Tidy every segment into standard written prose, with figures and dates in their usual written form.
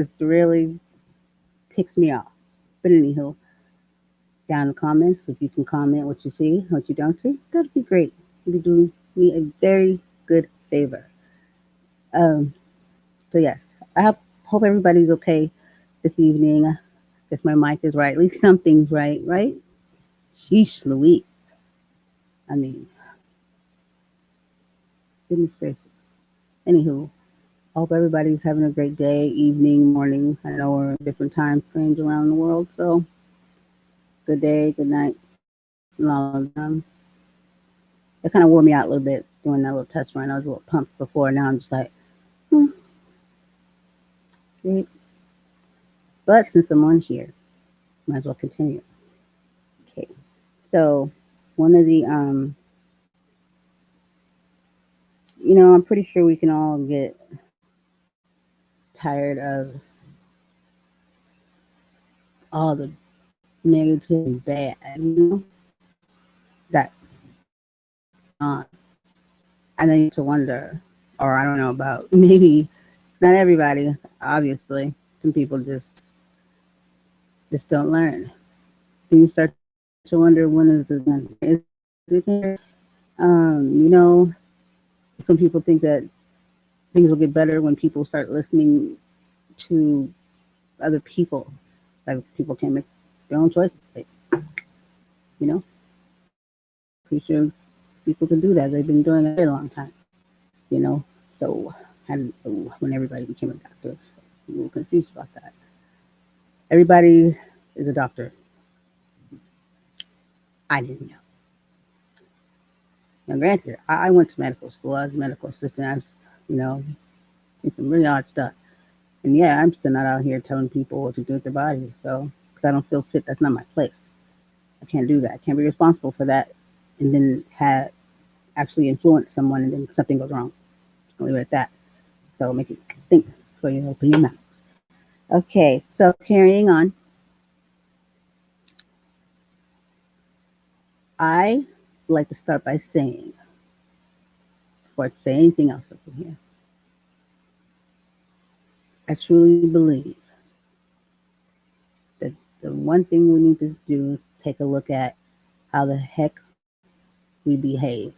just really ticks me off. But anywho, down in the comments, if you can comment what you see, what you don't see, that'd be great. You'd be doing me a very good favor. Um, so yes, hope everybody's okay this evening. If my mic is right, at least something's right, right? Sheesh, Louise. I mean, goodness gracious. Anywho, I hope everybody's having a great day, evening, morning. I know we're in different time frames around the world, so good day, good night, and all of them. It kind of wore me out a little bit doing that little test run. I was a little pumped before. Now I'm just like, hmm, great. But since I'm on here, might as well continue. Okay. So one of the I'm pretty sure we can all get tired of all the negative and bad, that on. And then you to wonder, or I don't know about maybe not everybody, obviously. Some people just don't learn. And you start to wonder when is it going to is it there? Some people think that things will get better when people start listening to other people. Like people can make their own choices. Like, you know, pretty sure people can do that. They've been doing it a very long time. You know, so and when everybody became a doctor, I'm a little confused about that. Everybody is a doctor. I didn't know. Now, granted, I went to medical school. I was a medical assistant. I was, you know, did some really odd stuff. And yeah, I'm still not out here telling people what to do with their bodies. So, because I don't feel fit, that's not my place. I can't do that. I can't be responsible for that and then have actually influence someone and then something goes wrong. Just gonna leave it at that. So make it think before you open your mouth. Okay, so carrying on, I like to start by saying, before I say anything else up in here, I truly believe that the one thing we need to do is take a look at how the heck we behave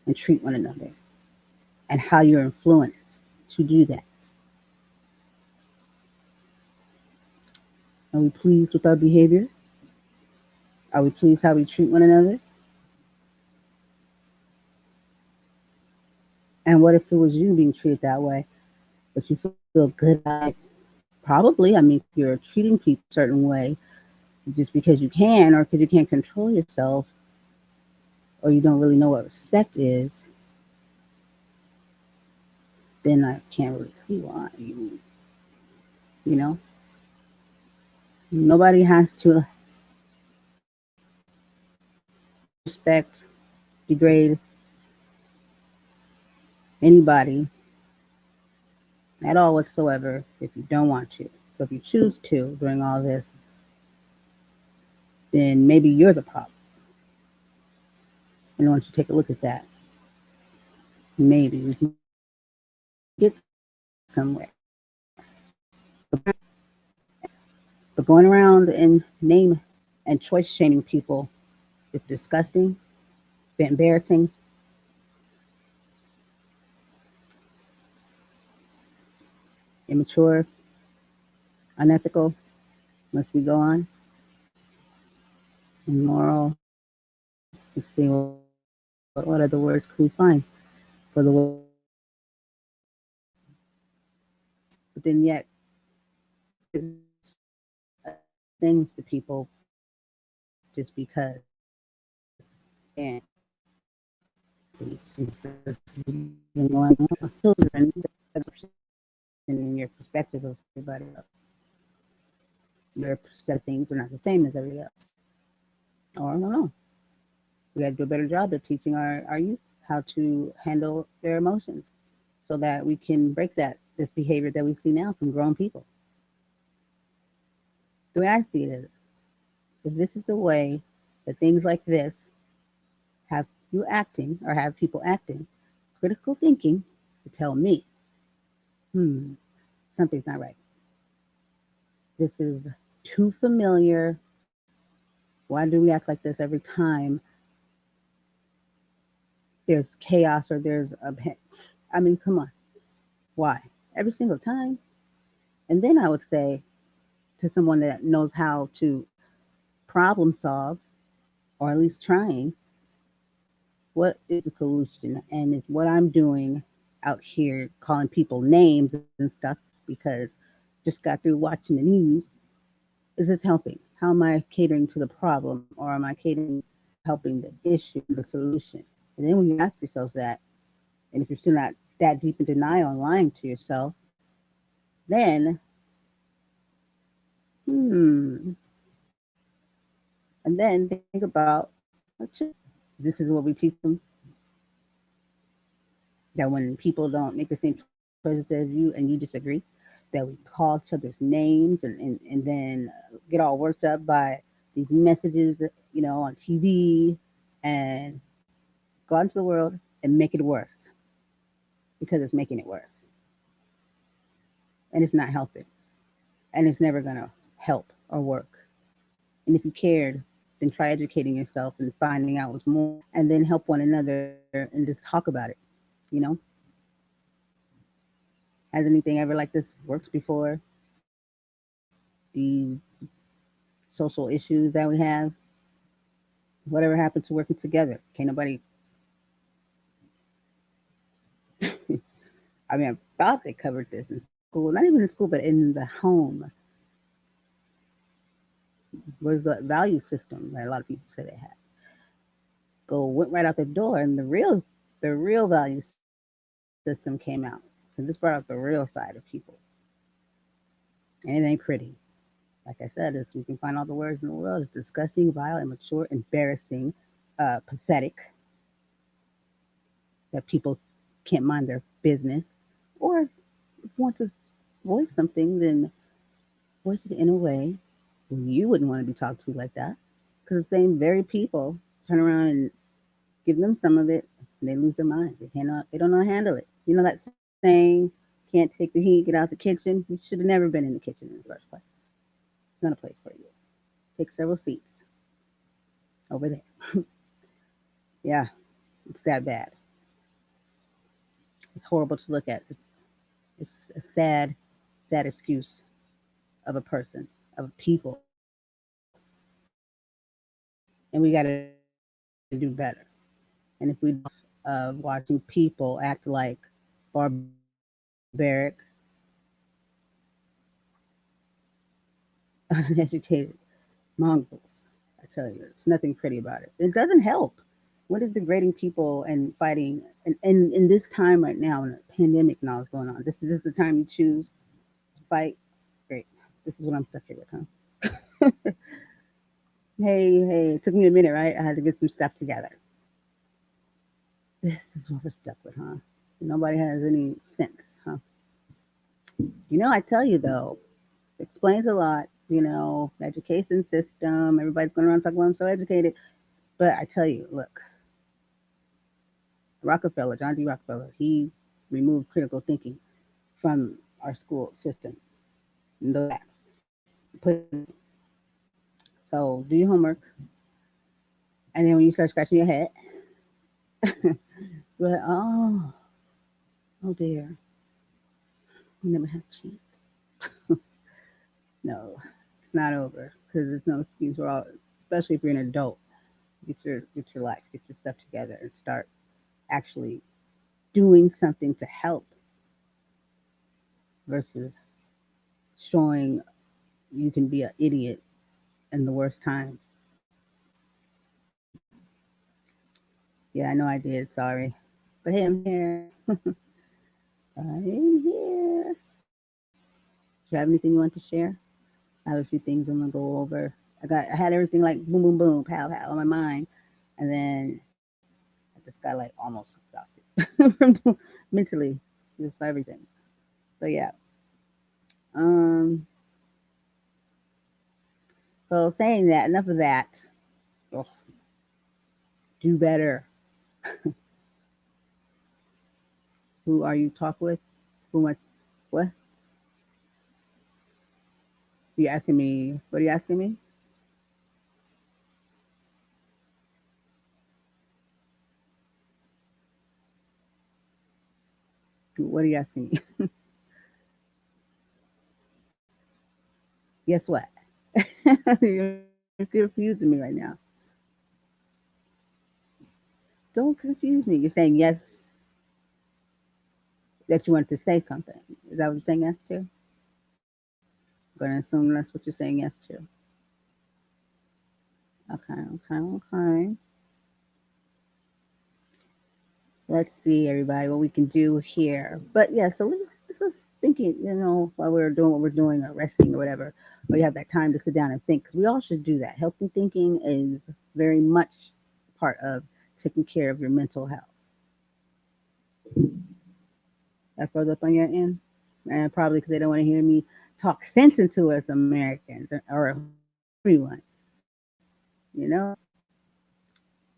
and treat one another and how you're influenced to do that. Are we pleased with our behavior? Are we pleased how we treat one another? And what if it was you being treated that way, but you feel good about it? Probably. I mean, if you're treating people a certain way just because you can or because you can't control yourself or you don't really know what respect is, then I can't really see why. You know, nobody has to respect, degrade anybody at all whatsoever if you don't want to. So if you choose to during all this, then maybe you're the problem. And once you take a look at that, maybe we can get somewhere. But going around and name and choice shaming people is disgusting, it's embarrassing, immature, unethical. Must we go on? Immoral. Let's see what other words could we find for the word. But then yet, things to people just because and going on. Still different in your perspective of everybody else. Your set of things are not the same as everybody else. Or I don't know. We got to do a better job of teaching our youth how to handle their emotions so that we can break this behavior that we see now from grown people. The way I see it is, if this is the way that things like this have you acting or have people acting, critical thinking to tell me, hmm, something's not right. This is too familiar. Why do we act like this every time there's chaos or there's a. I mean, come on. Why? Every single time. And then I would say to someone that knows how to problem solve, or at least trying, what is the solution? And is what I'm doing out here calling people names and stuff because just got through watching the news, is this helping? How am I catering to the problem or am I catering helping the issue, the solution? And then when you ask yourself that, and if you're still not that deep in denial and lying to yourself, then, hmm, and then think about, this is what we teach them, that when people don't make the same choices as you and you disagree, that we call each other's names and then get all worked up by these messages, on TV and go out into the world and make it worse because it's making it worse and it's not helping and it's never going to help or work. And if you cared, then try educating yourself and finding out what's more and then help one another and just talk about it. You know, has anything ever like this worked before? These social issues that we have, whatever happened to working together? Can't nobody, I mean, I thought they covered this in school, not even in school, but in the home was the value system that a lot of people say they had. Went right out the door, and the real value system came out. And this brought out the real side of people, and it ain't pretty. Like I said, we can find all the words in the world. It's disgusting, vile, immature, embarrassing, pathetic that people can't mind their business, or if you want to voice something, then voice it in a way where you wouldn't want to be talked to like that. Because the same very people turn around and give them some of it, and they lose their minds. They don't know how to handle it. You know that saying, can't take the heat, get out the kitchen. You should have never been in the kitchen in the first place. It's not a place for you. Take several seats over there. Yeah, it's that bad. It's horrible to look at. It's a sad, sad excuse of a person, of a people, and we got to do better. And if we of watching people act like barbaric, uneducated mongrels, I tell you, it's nothing pretty about it. It doesn't help. What is degrading people and fighting? And in this time right now, when a pandemic and all is going on, this is the time you choose to fight. Great. This is what I'm stuck here with, huh? Hey, it took me a minute, right? I had to get some stuff together. This is what we're stuck with, huh? Nobody has any sense, huh? I tell you though, it explains a lot. The education system. Everybody's going around talking about I'm so educated, but I tell you, look, Rockefeller, John D. Rockefeller, he removed critical thinking from our school system. And those facts. Put so do your homework, and then when you start scratching your head, you're like, oh dear, we never had a chance. No, it's not over because it's no excuse. We're all, especially if you're an adult, get your life, get your stuff together, and start actually doing something to help versus showing you can be an idiot in the worst time. Yeah, I know I did. Sorry, but hey, I'm here. I'm here. Do you have anything you want to share? I have a few things I'm gonna go over. I had everything like boom, boom, boom, pow, pow on my mind, and then I just got like almost exhausted from mentally, just everything. So yeah. Um. So saying that, enough of that. Ugh, do better. Who are you talk with? Who much? What? You asking me? What are you asking me? What are you asking me? Guess what? You're confusing me right now. Don't confuse me. You're saying yes that you want to say something. Is that what you're saying yes to? I'm going to assume that's what you're saying yes to. Okay, okay, okay. Let's see, everybody, what we can do here. But yeah, so let's just thinking, while we're doing what we're doing or resting or whatever, or you have that time to sit down and think. 'Cause we all should do that. Healthy thinking is very much part of taking care of your mental health. That further up on your end? And probably because they don't want to hear me talk sense into us Americans or everyone, you know?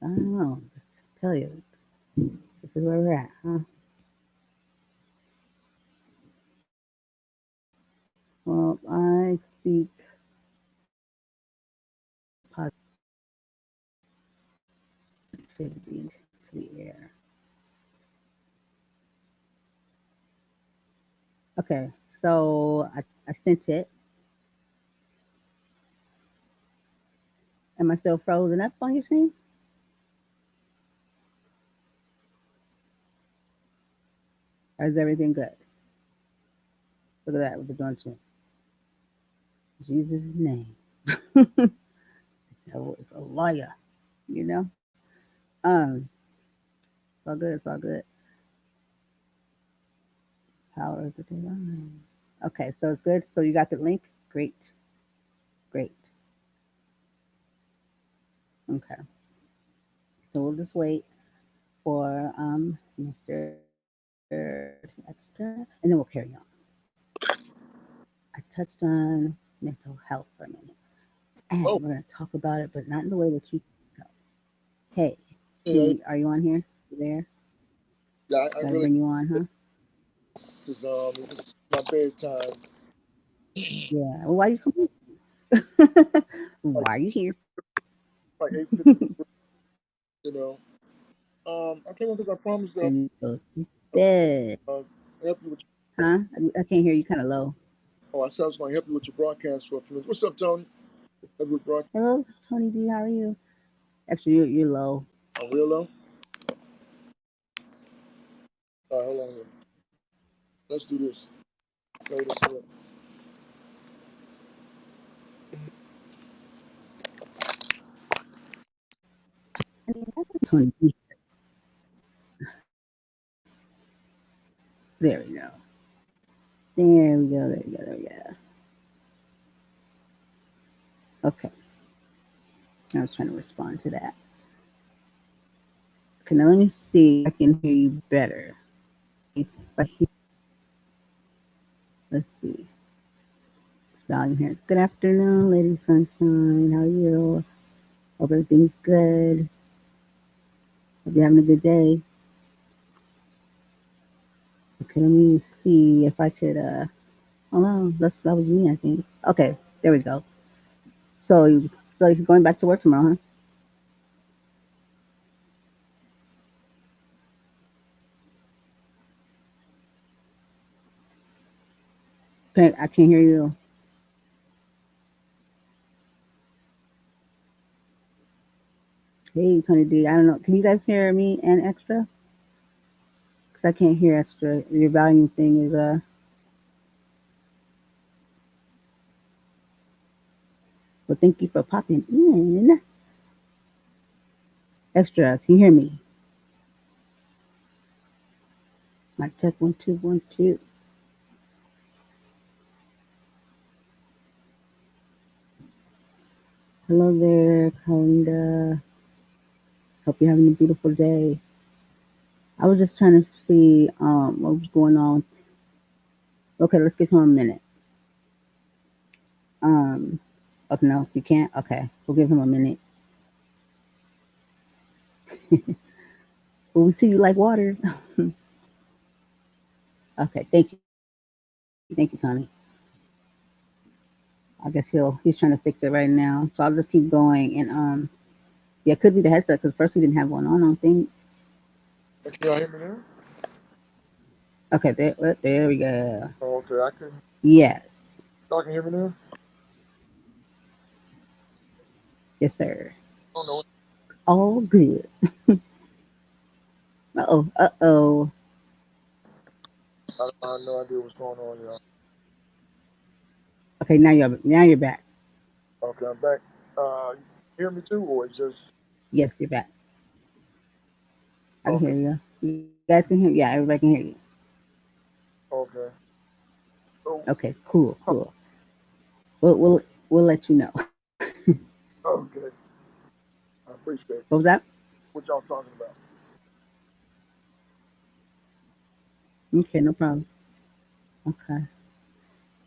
I don't know. Just tell you, this is where we're at, huh? Well, I speak positivity to the air. Okay, so I sent it. Am I still frozen up on your screen? Or is everything good? Look at that, what they're doing to me. Jesus' name. Devil is a liar, you know? It's all good, it's all good. Power of the divine. Okay, so it's good. So you got the link? Great, great. Okay. So we'll just wait for Mr. Extra and then we'll carry on. I touched on mental health for a minute. And Oh, we're going to talk about it, but not in the way that you so. Hey, yeah, are you on here? You there? yeah. I Got to really bring you on, huh? because it's my bedtime. Yeah. Well, why you come? Like Why are you here? 8:50. You know. I came on because I promised I need to go to uh, bed. help you with. Huh? I can't hear you. Kind of low. Oh, I said I was going to help you with your broadcast for a few minutes. What's up, Tony? Help you with broadcast. Hello, Tony D. How are you? Actually, you're low. I'm real low. Hold on here. Let's do this. Hold this up. Tony D. There we go. There we go. There we go. There we go. Okay. I was trying to respond to that. Okay, now let me see if I can hear you better. Let's see. Volume here. Good afternoon, Lady Sunshine. How are you? Hope everything's good. Hope you're having a good day. Okay, let me see if I could. Oh no, that was me. I think. Okay, there we go. So, so you're going back to work tomorrow, huh? Okay, I can't hear you. Hey, Tony D. I don't know. Can you guys hear me and extra? Because I can't hear extra. Your volume thing is. Well, thank you for popping in. Extra, can you hear me? My check 1 2 1 2. Hello there, Kalinda. Hope you're having a beautiful day. I was just trying to see what was going on. Okay, let's give him a minute. Um, okay, no, you can't. Okay, we'll give him a minute. Well, we see you like water. Okay, thank you, Tony. I guess he's trying to fix it right now. So I'll just keep going. And yeah, it could be the headset because first he didn't have one on. I don't think. Can y'all hear me now? Okay, there we go. Oh, okay, I can. Yes, Y'all can hear me now? yes, sir. I don't know. All good. Uh oh. I have no idea what's going on, y'all. Okay, now you're back. Okay, I'm back. You hear me too, or it's just Yes, you're back. I can okay? hear you. You guys can hear. Yeah, everybody can hear you. Okay. So, Okay, cool. We'll let you know. okay, I appreciate it. What was that? What y'all talking about? Okay, no problem. Okay.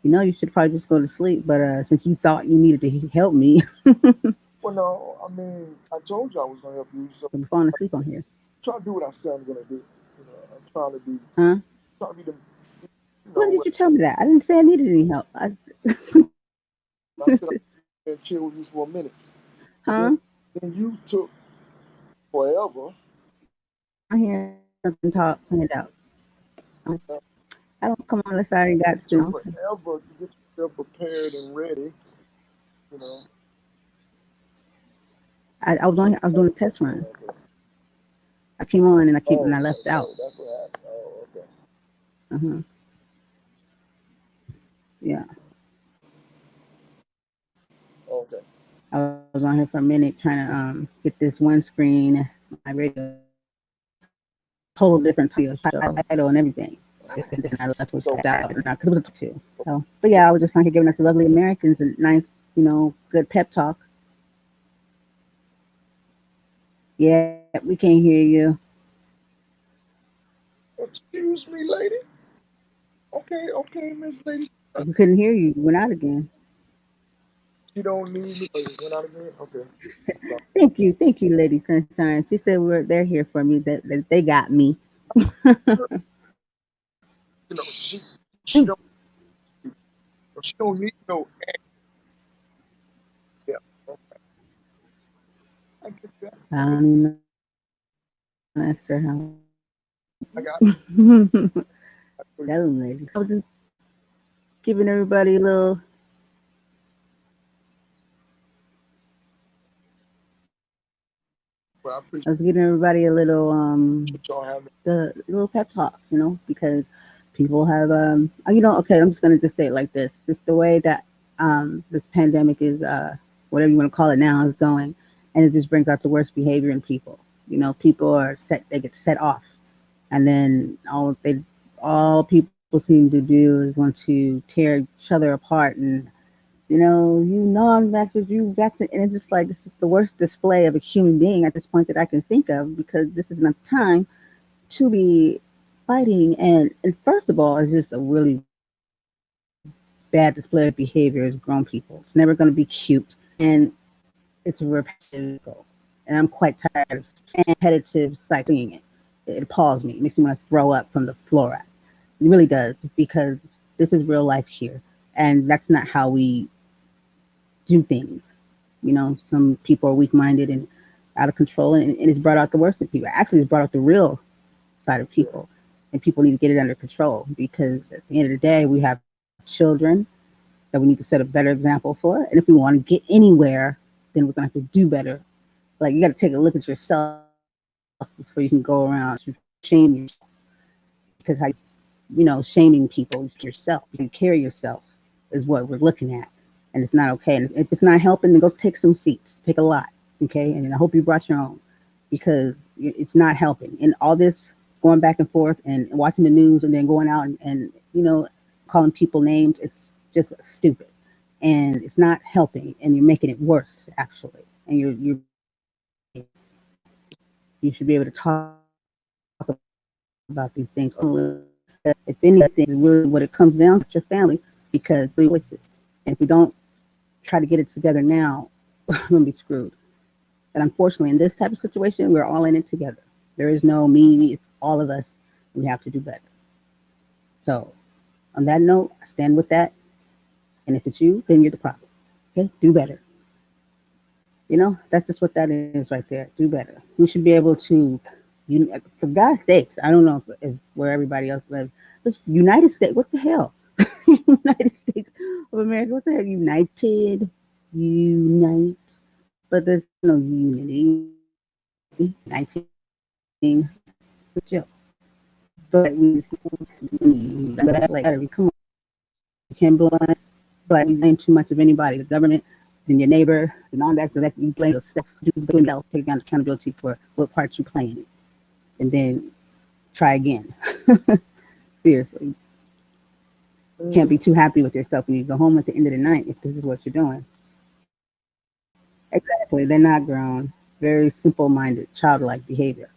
You should probably just go to sleep, but since you thought you needed to help me, Well, no, I mean, I told you I was gonna help you, so I'm falling asleep on here. try to do what I said I'm gonna do. I'm trying to be, Huh? trying to be the, When did what you tell me that? I didn't say I needed any help. I said. I'm gonna chill with you for a minute. Then, Huh? then you took forever. I hear something talk pointed out. I don't come on unless I already got Took to. forever to get yourself prepared and ready. You know. I was doing a test run. I came on and Oh, I left out. oh, that's what happened. Oh, okay. Uh-huh. Yeah. Okay. I was on here for a minute trying to get this one screen, my radio, total different title and everything. That's what So, checked out because it was a two. So, but yeah, I was just on here giving us the lovely Americans a nice, good pep talk. Yeah, we can't hear you. excuse me, lady. Okay, okay, Miss Lady. We couldn't hear you. You went out again. You don't need me. Oh, you went out again. Okay. So, Thank you, Lady Sunshine. She said they're here for me. That they got me. she don't she don't need no. Yeah. Okay, I get that. I Okay. don't even know extra help. I got. Tell them, lady. I was just giving everybody a little. Well, I I appreciate was giving everybody a little y'all having. the little pep talk, because people have okay, I'm just gonna just say it like this. Just the way that this pandemic is whatever you want to call it now is going, and it just brings out the worst behavior in people. People they get set off, and then all people seem to do is want to tear each other apart and you non-vaxxers, you vaccine, and it's just like this is the worst display of a human being at this point that I can think of because this is not the time to be fighting. And first of all, it's just a really bad display of behavior as grown people. It's never going to be cute, and it's repetitive. And I'm quite tired of repetitive seeing it. It appalls me. It makes me want to throw up from the floor up. It really does because this is real life here, and that's not how we do things. Some people are weak minded and out of control, and it's brought out the worst in people. Actually, it's brought out the real side of Yeah. people, and people need to get it under control because at the end of the day, we have children that we need to set a better example for. And if we want to get anywhere, then we're going to have to do better. Like, you got to take a look at yourself before you can go around shame yourself because shaming people yourself, you carry yourself is what we're looking at, and it's not okay. And if it's not helping, then go take some seats, take a lot, okay? And I hope you brought your own because it's not helping. And all this going back and forth and watching the news and then going out and calling people names, it's just stupid, and it's not helping, and you're making it worse actually. And you should be able to talk about these things. If anything, is really what it comes down to your family because the choices. And if we don't try to get it together now, we're going to be screwed. And unfortunately, in this type of situation, we're all in it together. There is no me, it's all of us. We have to do better. So, on that note, I stand with that. And if it's you, then you're the problem. Okay, do better. That's just what that is right there. Do better. We should be able to, for God's sakes, I don't know if where everybody else lives, but United States, what the hell? United States of America, what the hell? Unite, but there's no unity. 19, it's a joke. But like, come on, you can't blame too much of anybody. The government, then your neighbor, and all that. So that you blame yourself. You blame yourself. Take down accountability for what part you play in it, and then try again. Seriously, you can't Mm, be too happy with yourself when you go home at the end of the night if this is what you're doing. Exactly, they're not grown. Very simple-minded, childlike behavior.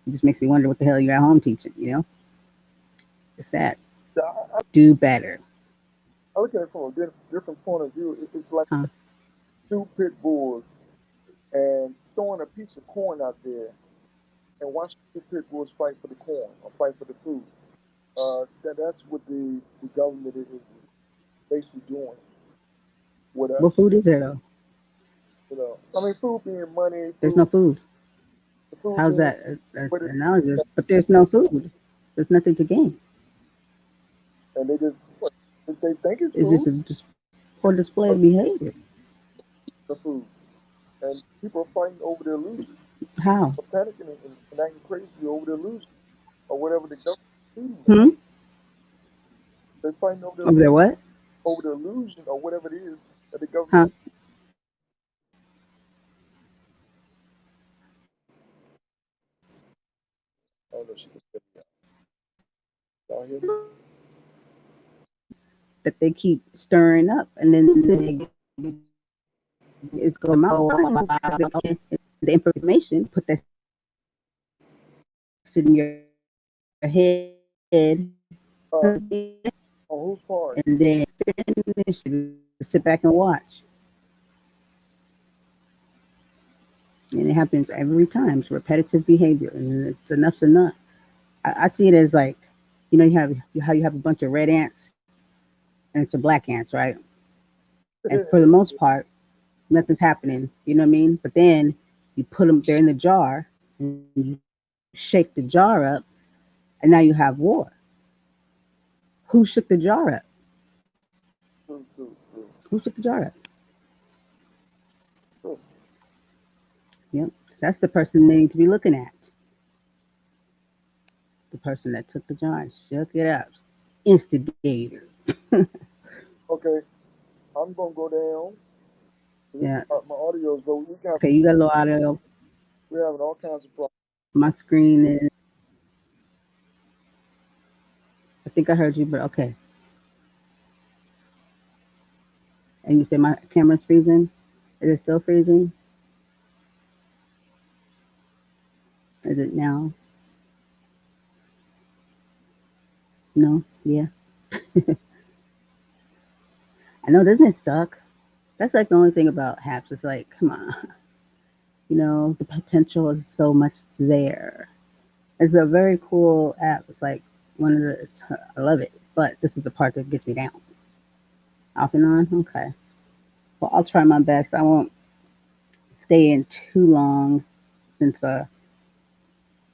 It just makes me wonder what the hell you're at home teaching. It's sad. yeah, Do better, I look at it from a different point of view. It's like huh? two pit bulls and throwing a piece of corn out there and watching two pit bulls fight for the corn or fight for the food. That's what the government is basically doing with What us. food is there though? I mean, food being money, There's no food. the food How's being, that? That's but analogous. But there's no food. There's nothing to gain. and they just they think it's It's food, just a just poor display but of behavior. the food, and people are fighting over the illusion, How? or panicking and acting crazy over the illusion or whatever the government is feeding them. Hmm? They're fighting Over there what? over the illusion or whatever it is that the government. Huh? I don't know. She can spit me out. Y'all hear me? That they keep stirring up and then they it's going out. Okay. The information, put that shit in your head Uh, on whose part? and then finish it. Sit back and watch. And it happens every time. It's repetitive behavior and it's enough's enough. I see it as like, you have how you have a bunch of red ants and it's a black ants, right? And for the most part, nothing's happening. You know what I mean? But then you put them, they're in the jar, and you shake the jar up, and now you have war. Who shook the jar up? True, true, true, Who shook the jar up? true. Yep. That's the person they need to be looking at. The person that took the jar and shook it up. Instigator. Okay, I'm gonna go down. This Yeah. my audio is low. Okay, you got a little audio. We're having all kinds of problems. My screen is, I think I heard you, but okay. And you said my camera's freezing? Is it still freezing? Is it now? No? Yeah. I know, doesn't it suck? That's like the only thing about HAPS. It's like, come on. The potential is so much there. It's a very cool app. It's like I love it. But this is the part that gets me down. Off and on? Okay. Well, I'll try my best. I won't stay in too long since,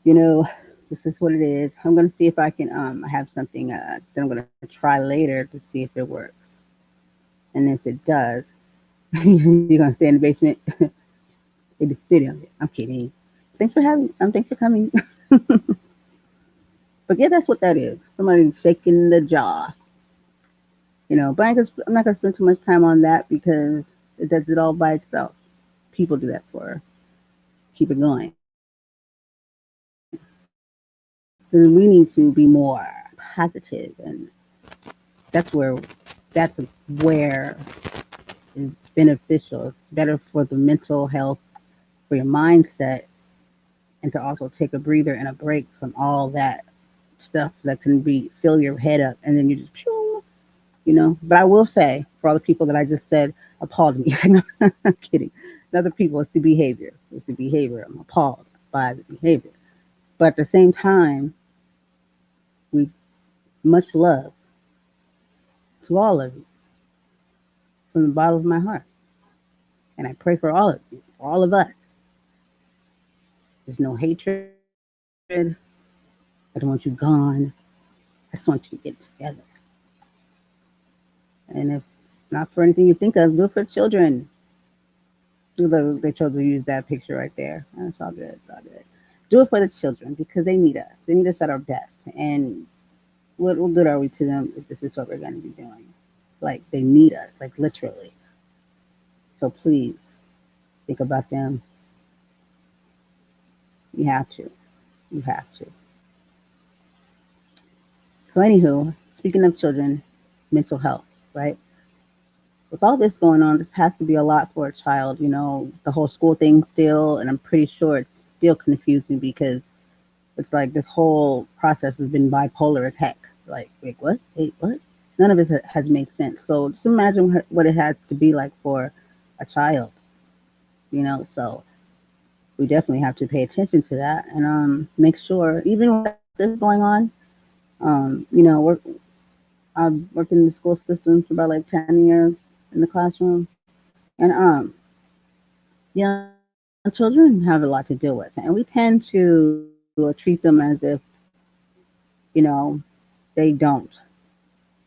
you know, this is what it is. I'm going to see if I can, I have something that I'm going to try later to see if it works. And if it does, you're going to stay in the basement in the studio. I'm kidding. Thanks for coming. But yeah, that's what that is. Somebody shaking the jaw. But I'm not gonna spend too much time on that because it does it all by itself. People do that for her. Keep it going. Then we need to be more positive, and that's where that's where is beneficial. It's better for the mental health, for your mindset, and to also take a breather and a break from all that stuff that can be fill your head up, and then you just But I will say, for all the people that I just said appalled me, I'm kidding. Other people, it's the behavior. It's the behavior. I'm appalled by the behavior. But at the same time, we much love to all of you from the bottom of my heart. And I pray for all of you, for all of us. There's no hatred. I don't want you gone. I just want you to get together. And if not for anything you think of, do it for children. They chose to use that picture right there. It's all good. It's all good. Do it for the children because they need us. They need us at our best. And what good are we to them if this is what we're going to be doing? Like they need us, like literally. So please think about them. You have to. You have to. So anywho, speaking of children, mental health, right? With all this going on, this has to be a lot for a child, the whole school thing still, and I'm pretty sure it's still confusing because it's like this whole process has been bipolar as heck. Like, wait, what? Wait, what? None of it has made sense. So just imagine what it has to be like for a child, So we definitely have to pay attention to that and make sure, even with this going on, we're I've worked in the school system for about like 10 years in the classroom, and children have a lot to deal with, and we tend to treat them as if you know they don't,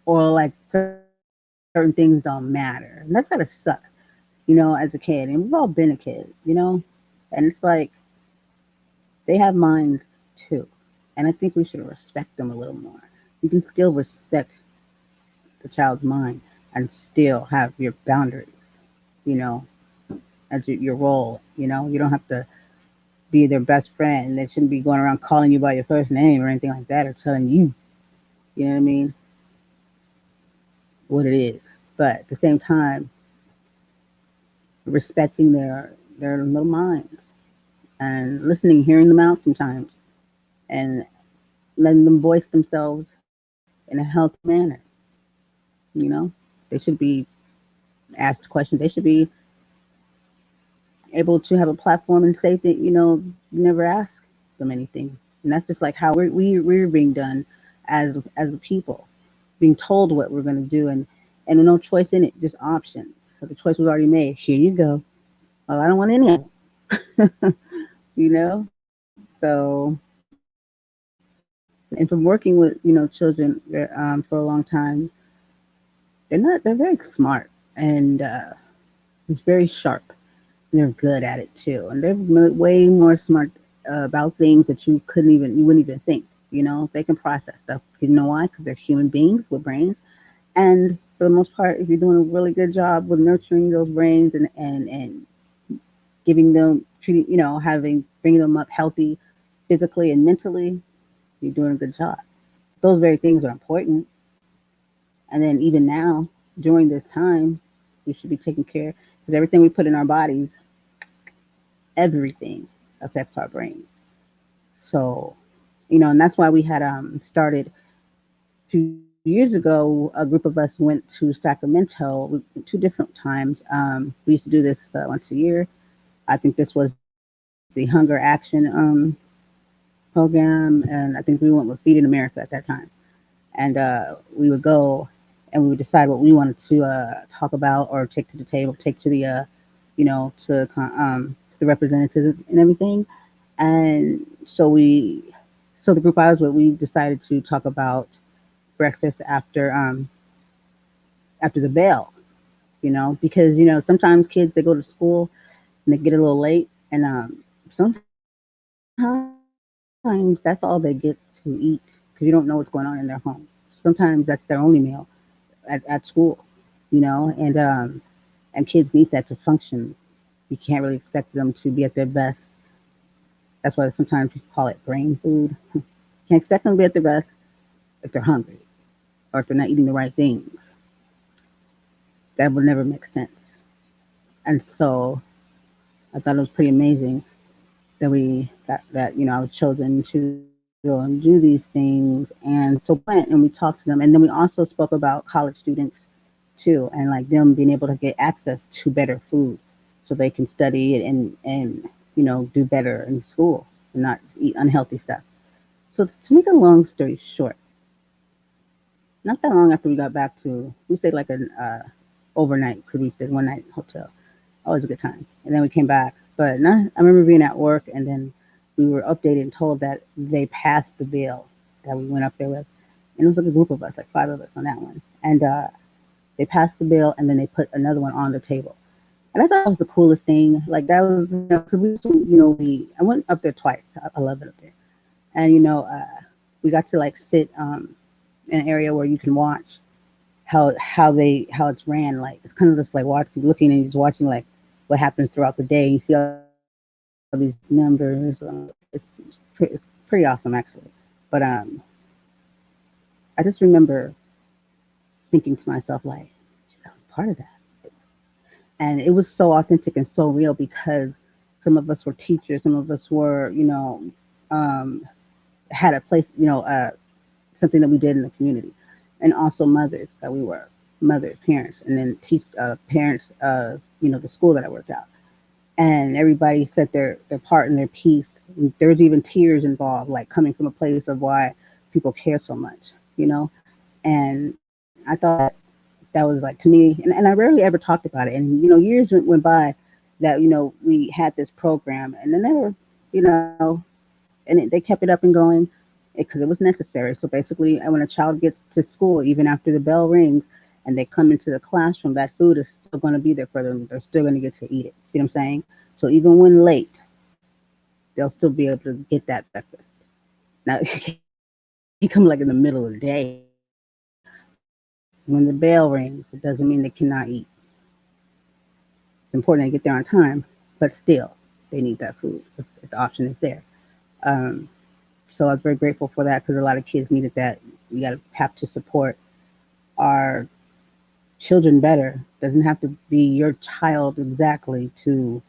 or like certain things don't matter, and that's gotta suck, as a kid, and we've all been a kid. And it's like they have minds too, and I think we should respect them a little more. You can still respect the child's mind and still have your boundaries, you know, as your role. You don't have to be their best friend. They shouldn't be going around calling you by your first name or anything like that or telling you, you know what I mean, what it is. But at the same time, respecting their little minds and listening, hearing them out sometimes, and letting them voice themselves in a healthy manner. You know, they should be asked questions. They should be able to have a platform and say that you never ask them anything, and that's just like how we're being done as a people, being told what we're going to do, and no choice in it, just options. So the choice was already made. Here you go. Well, I don't want any of it. So, and from working with children for a long time, they're very smart and it's very sharp. They're good at it too, and they're way more smart about things that you wouldn't even think. They can process stuff. You know why? Because they're human beings with brains, and for the most part, if you're doing a really good job with nurturing those brains and giving them treating, having bringing them up healthy, physically and mentally, you're doing a good job. Those very things are important, and then even now during this time, we should be taking care because everything we put in our bodies, everything affects our brains. So, and that's why we had started 2 years ago. A group of us went to Sacramento two different times. We used to do this once a year. I think this was the Hunger Action program, and I think we went with Feeding America at that time. And we would go and we would decide what we wanted to talk about or take to the table, take to the to the representatives and everything. And so the group I was with, we decided to talk about breakfast after the bell, because sometimes kids, they go to school and they get a little late, and sometimes that's all they get to eat because you don't know what's going on in their home. Sometimes that's their only meal at school, and kids need that to function. You can't really expect them to be at their best. That's why sometimes people call it brain food. Can't expect them to be at their best if they're hungry or if they're not eating the right things. That would never make sense. And so I thought it was pretty amazing that I was chosen to go and do these things. And so we went and we talked to them, and then we also spoke about college students too, and like them being able to get access to better food so they can study it and do better in school and not eat unhealthy stuff. So to make a long story short, not that long after we got back to, we stayed like an overnight because we stayed one night hotel. Always a good time. And then we came back. But not, I remember being at work, and then we were updated and told that they passed the bill that we went up there with. And it was like a group of us, like five of us on that one. And they passed the bill, and then they put another one on the table. And I thought that was the coolest thing. Like that was, because we, I went up there twice. I love it up there. And we got to like sit in an area where you can watch how it's ran. Like it's kind of just like watching, looking and just watching like what happens throughout the day. You see all these numbers. It's pretty awesome actually. But I just remember thinking to myself like, I was part of that, and it was so authentic and so real because some of us were teachers, some of us were, um, had a place, something that we did in the community, and also mothers that we were mothers, parents, and then parents of the school that I worked out, and everybody said their part and their piece. There's even tears involved, like coming from a place of why people care so much, and I thought that was like to me, and I rarely ever talked about it, and years went by that we had this program, and then they were, and they kept it up and going because it was necessary. So basically, when a child gets to school, even after the bell rings and they come into the classroom, that food is still going to be there for them. They're still going to get to eat it. See what I'm saying? So even when late, they'll still be able to get that breakfast. Now, you come like in the middle of the day when the bell rings, it doesn't mean they cannot eat. It's important to get there on time, but still, they need that food if the option is there. Um, so I was very grateful for that because a lot of kids needed that. We got to have to support our children better. Doesn't have to be your child exactly to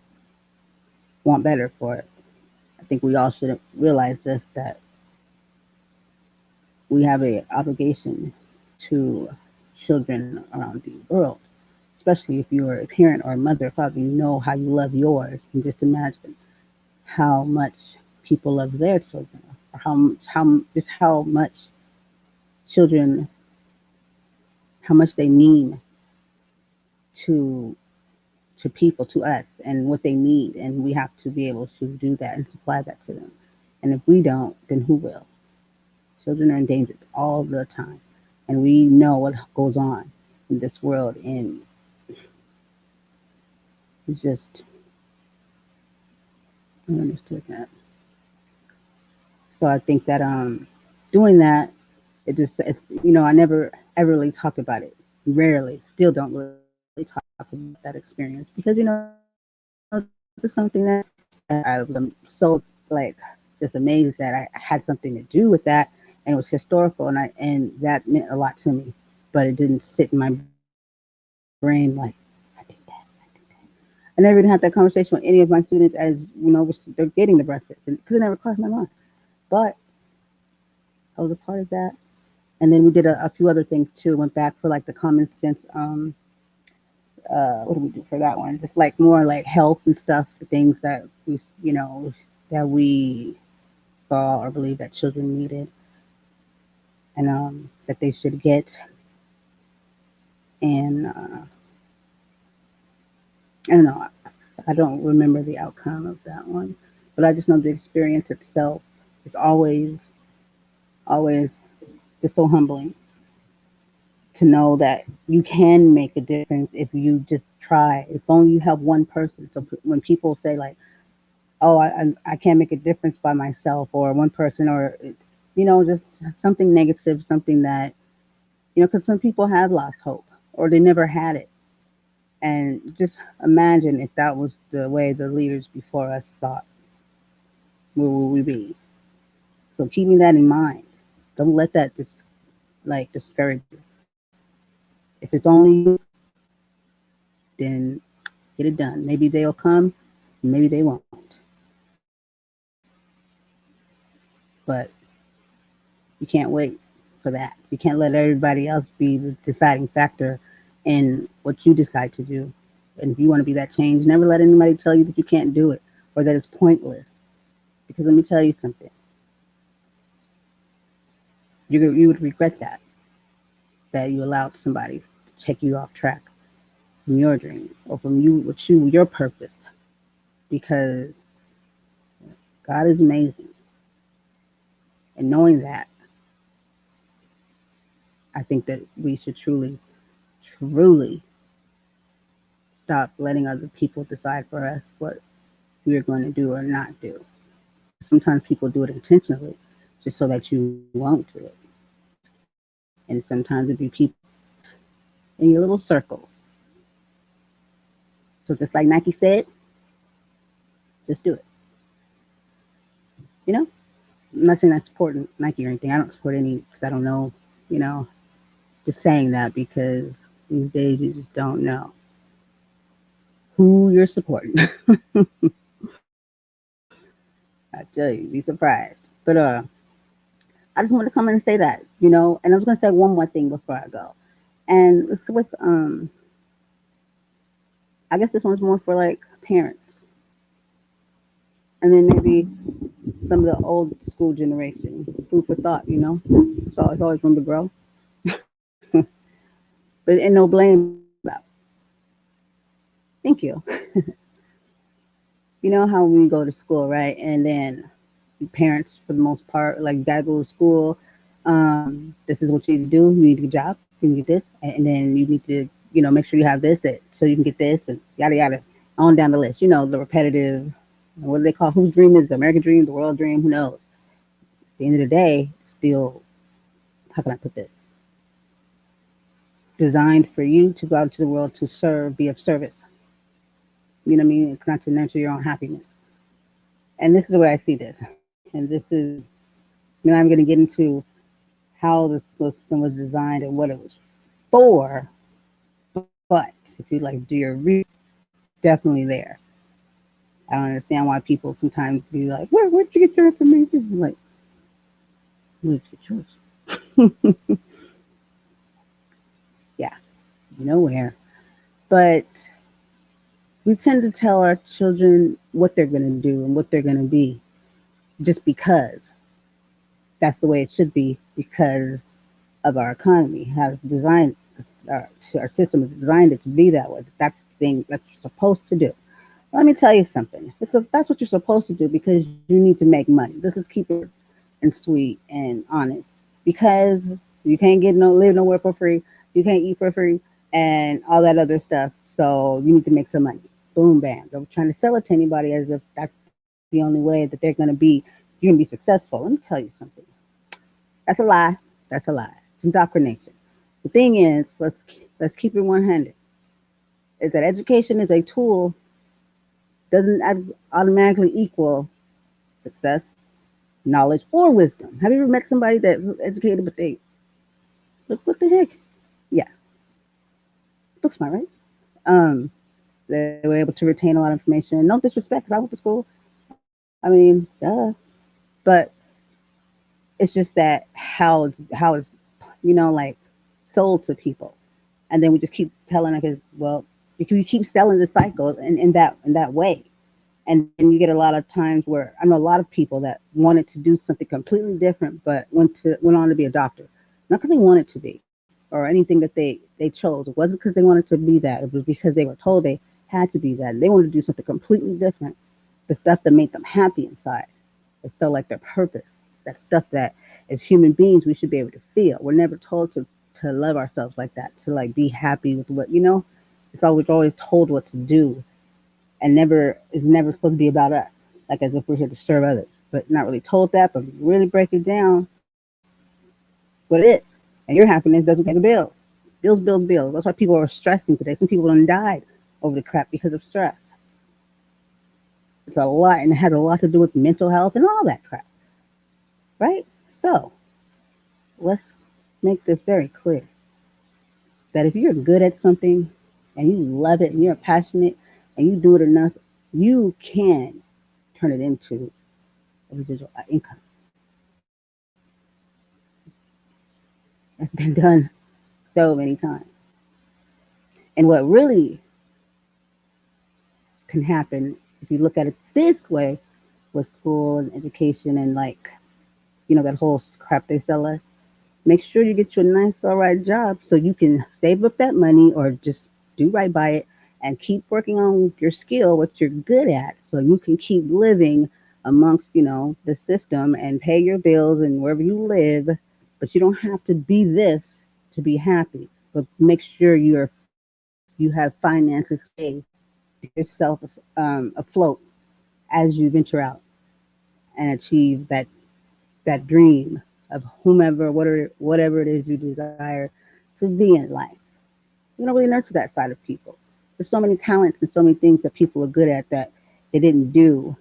want better for it. I think we all should realize this, that we have a obligation to children around the world, especially if you're a parent or a mother or father. You know how you love yours, and just imagine how much people love their children, or how much children, how much they mean to people, to us, and what they need, and we have to be able to do that and supply that to them. And if we don't, then who will? Children are endangered all the time, and we know what goes on in this world, and it's just I understood that. So I think that doing that, it's I never ever really talked about it. Rarely, still don't really talk about that experience because it's something that I was so like just amazed that I had something to do with that, and it was historical, and that meant a lot to me. But it didn't sit in my brain like I did that. I did that. I never even had that conversation with any of my students, as they're getting the breakfast, because it never crossed my mind. But I was a part of that, and then we did a few other things too. Went back for like the common sense. What do we do for that one? Just like more like health and stuff, the things that that we saw or believe that children needed, and that they should get. And I don't know. I don't remember the outcome of that one, but I just know the experience itself is always just so humbling to know that you can make a difference if you just try. If only you help one person. So when people say like, "Oh, I can't make a difference by myself," or one person, or it's just something negative, something that because some people have lost hope or they never had it. And just imagine if that was the way the leaders before us thought, where would we be? So keeping that in mind, don't let that discourage you. If it's only you, then get it done. Maybe they'll come, maybe they won't. But you can't wait for that. You can't let everybody else be the deciding factor in what you decide to do. And if you want to be that change, never let anybody tell you that you can't do it or that it's pointless. Because let me tell you something, you would regret that you allowed somebody to take you off track. from your dream or from you, what you, your purpose, because God is amazing. And knowing that, I think that we should truly, truly stop letting other people decide for us what we're going to do or not do. Sometimes people do it intentionally just so that you won't do it. And sometimes it be people in your little circles. So just like Nike said, just do it. You know? I'm not saying I support Nike or anything. I don't support any because I don't know, you know, just saying that because these days you just don't know who you're supporting. I tell you, be surprised. But I just want to come in and say that, you know, and I was gonna say one more thing before I go. And it's with I guess this one's more for like parents. And then maybe some of the old school generation. Food for thought, you know. So it's always room to grow. But and no blame about. Thank you. You know how when we go to school, right? And then parents, for the most part, like you gotta go to school. This is what you need to do. You need to get a job. You need to get this, and then you need to, you know, make sure you have this, so you can get this, and yada yada, on down the list. You know, the repetitive. What do they call? Whose dream is the American dream, the world dream? Who knows? At the end of the day, still, how can I put this? Designed for you to go out into the world to serve, be of service. You know what I mean? It's not to nurture your own happiness. And this is the way I see this. And this is, you know, I'm going to get into how the school system was designed and what it was for. But if you like do your research, definitely there. I don't understand why people sometimes be like, where'd you get your information? I'm like, where'd you get yours? Yeah, nowhere. But we tend to tell our children what they're going to do and what they're going to be just because that's the way it should be because of our economy has designed our system has designed it to be that way. That's the thing that you're supposed to do. Let me tell you something. That's what you're supposed to do because you need to make money. This is keep it and sweet and honest because you can't get no live nowhere for free. You can't eat for free and all that other stuff. So you need to make some money. Boom, bam. Don't trying to sell it to anybody as if that's the only way that they're going to be. You're going to be successful. Let me tell you something. That's a lie. That's a lie. It's indoctrination. The thing is, let's keep it 100. Is that education is a tool doesn't automatically equal success, knowledge, or wisdom. Have you ever met somebody that's educated but they look what the heck? Yeah, book smart, right? Um, they were able to retain a lot of information. No disrespect, because I went to school. I mean, duh. But it's just that how it's like sold to people, and then we just keep telling like, well, you keep selling the cycle in that way. And then you get a lot of times where I know a lot of people that wanted to do something completely different, but went on to be a doctor, not because they wanted to be or anything that they chose. It wasn't because they wanted to be that. It was because they were told they had to be that. They wanted to do something completely different, the stuff that made them happy inside. It felt like their purpose. That stuff that as human beings we should be able to feel. We're never told to love ourselves like that, to like be happy with what. It's always told what to do and never is never supposed to be about us, like as if we're here to serve others. But not really told that, but really break it down, what it is. And your happiness doesn't pay the bills. Bills, bills, bills. That's why people are stressing today. Some people have died over the crap because of stress. It's a lot, and it has a lot to do with mental health and all that crap, right? So let's make this very clear that if you're good at something and you love it and you're passionate and you do it enough, you can turn it into a residual income. That's been done so many times. And what really can happen if you look at it this way with school and education and like, that whole crap they sell us, make sure you get you a nice, all right job so you can save up that money or just do right by it, and keep working on your skill, what you're good at, so you can keep living amongst, the system and pay your bills and wherever you live. But you don't have to be this to be happy. But make sure you have finances to stay yourself afloat as you venture out and achieve that dream of whomever, whatever it is you desire to be in life. We don't really nurture that side of people. There's so many talents and so many things that people are good at that they didn't do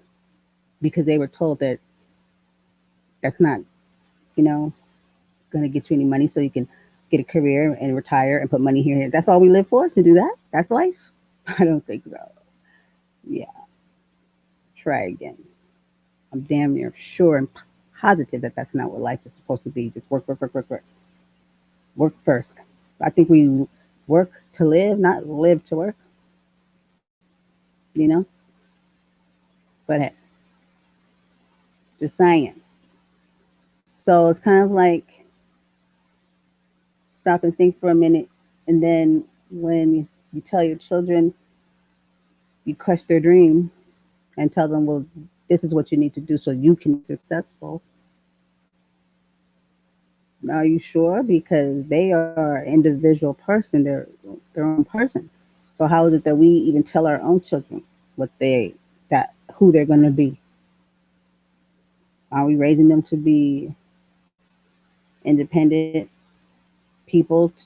because they were told that that's not, you know, going to get you any money so you can get a career and retire and put money here. That's all we live for, to do that? That's life? I don't think so. Yeah, try again. I'm damn near sure and positive that that's not what life is supposed to be. Just work, work, work, work, work. Work first. I think we work to live, not live to work, you know? But hey, just saying. So it's kind of like stop and think for a minute. And then when you tell your children, you crush their dream and tell them, well, this is what you need to do so you can be successful. Are you sure? Because they are an individual person. They're their own person. So how is it that we even tell our own children what that who they're going to be? Are we raising them to be independent people, to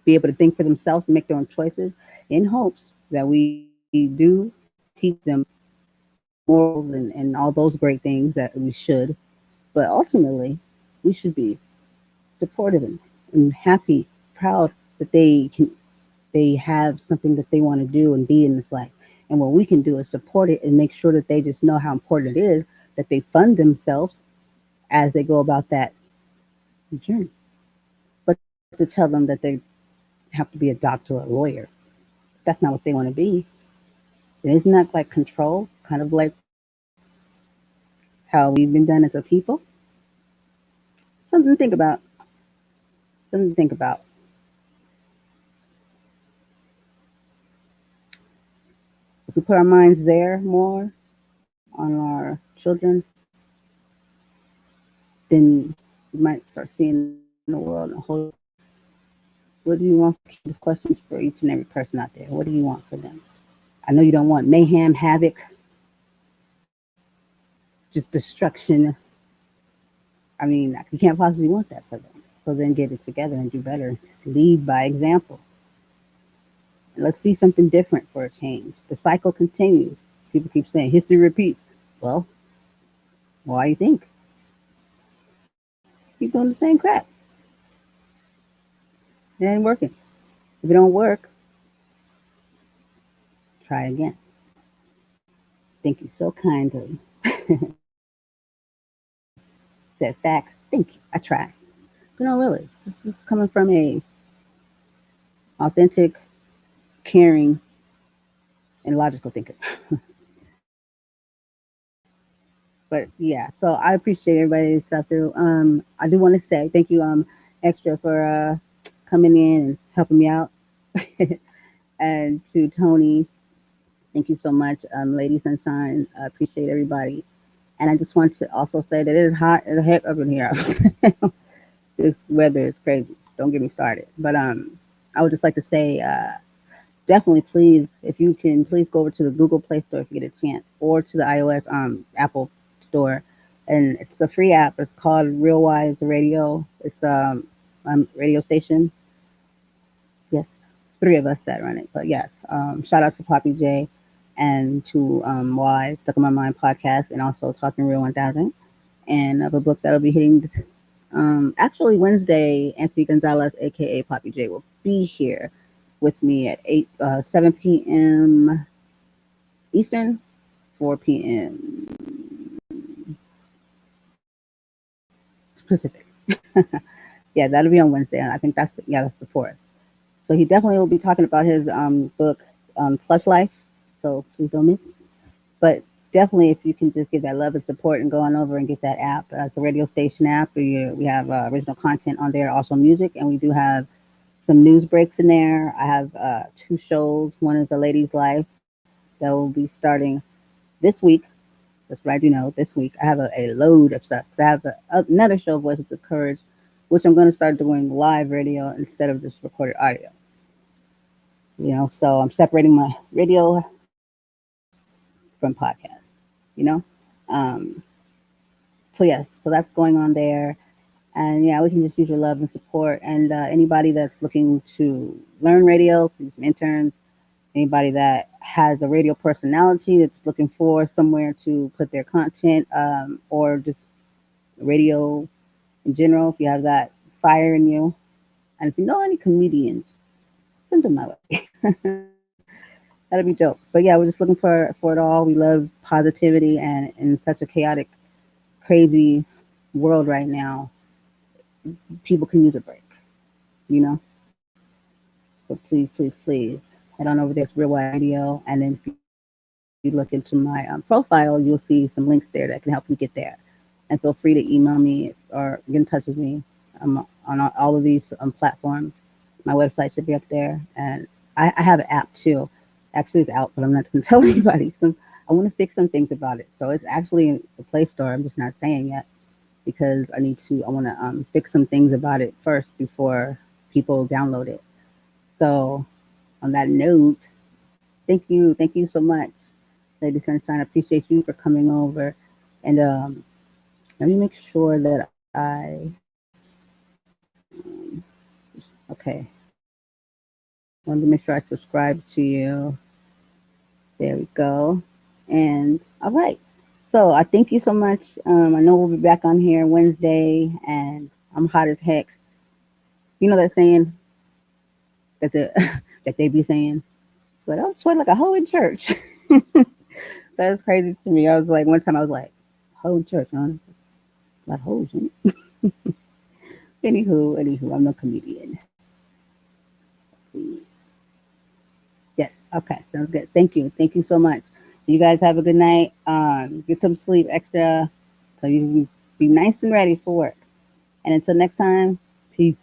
be able to think for themselves and make their own choices, in hopes that we do teach them morals and all those great things that we should? But ultimately, we should be supportive and happy, proud that they have something that they want to do and be in this life. And what we can do is support it and make sure that they just know how important it is that they fund themselves as they go about that journey. But to tell them that they have to be a doctor or a lawyer, that's not what they want to be. And isn't that like control? Kind of like how we've been done as a people? Something to think about. Something to think about. If we put our minds there more on our children, then you might start seeing the world in a whole. What do you want? This question is for each and every person out there. What do you want for them? I know you don't want mayhem, havoc, just destruction. I mean, you can't possibly want that for them. So then get it together and do better. Lead by example. Let's see something different for a change. The cycle continues. People keep saying history repeats. Well, why do you think? Keep doing the same crap. It ain't working. If it don't work, try again. Thank you so kindly. Said facts. Thank you. I try. But no, really, this is coming from a authentic, caring, and logical thinker. But yeah, so I appreciate everybody that's out there. I do want to say thank you, extra for coming in and helping me out, and to Tony, thank you so much, Lady Sunshine. I appreciate everybody, and I just want to also say that it is hot as heck up in here. This weather is crazy. Don't get me started. But I would just like to say, definitely, please, if you can, please go over to the Google Play Store if you get a chance, or to the iOS Apple Store, and it's a free app. It's called Real Wise Radio. It's radio station. Yes, three of us that run it. But yes, shout out to Poppy J and to Wise Stuck in My Mind podcast, and also Talking Real 1000, and of a book that'll be hitting actually Wednesday. Anthony Gonzalez, aka Poppy J, will be here with me at 7 p.m. Eastern, 4 p.m. Pacific. Yeah, that'll be on Wednesday, and I think that's the fourth. So he definitely will be talking about his book, Plush Life. So please don't miss it. But definitely, if you can just give that love and support and go on over and get that app. It's a radio station app. We have original content on there, also music, and we do have some news breaks in there. I have two shows. One is A Lady's Life that will be starting this week. That's right, this week. I have a load of stuff. I have another show, Voices of Courage, which I'm going to start doing live radio instead of just recorded audio. So I'm separating my radio from podcast, you know? Um, so, yes, so that's going on there. And yeah, we can just use your love and support. And anybody that's looking to learn radio, do some interns, anybody that has a radio personality that's looking for somewhere to put their content, or just radio in general, if you have that fire in you. And if you know any comedians, send them my way. That'd be dope. But yeah, we're just looking for it all. We love positivity, and in such a chaotic, crazy world right now, people can use a break, you know? So please, please, please head on over there to Real Wide Radio. And then if you look into my profile, you'll see some links there that can help you get there. And feel free to email me or get in touch with me. I'm on all of these platforms. My website should be up there. And I have an app too. Actually, it's out, but I'm not going to tell anybody. So I want to fix some things about it. So it's actually in the Play Store. I'm just not saying yet because I want to fix some things about it first before people download it. So on that note, thank you so much, Lady Sunshine. I appreciate you for coming over. And let me make sure that okay, wanted to make sure I subscribe to you. There we go. And all right. So I thank you so much. I know we'll be back on here Wednesday, and I'm hot as heck. You know that saying that that they be saying, but I'm sweating like a hoe in church. That's crazy to me. I was like, one time I was like, hoe in church, huh? Like hoes. Huh? Anywho, I'm no comedian. Yes. Okay. Sounds good. Thank you. Thank you so much. You guys have a good night. Get some sleep extra so you can be nice and ready for work. And until next time, peace.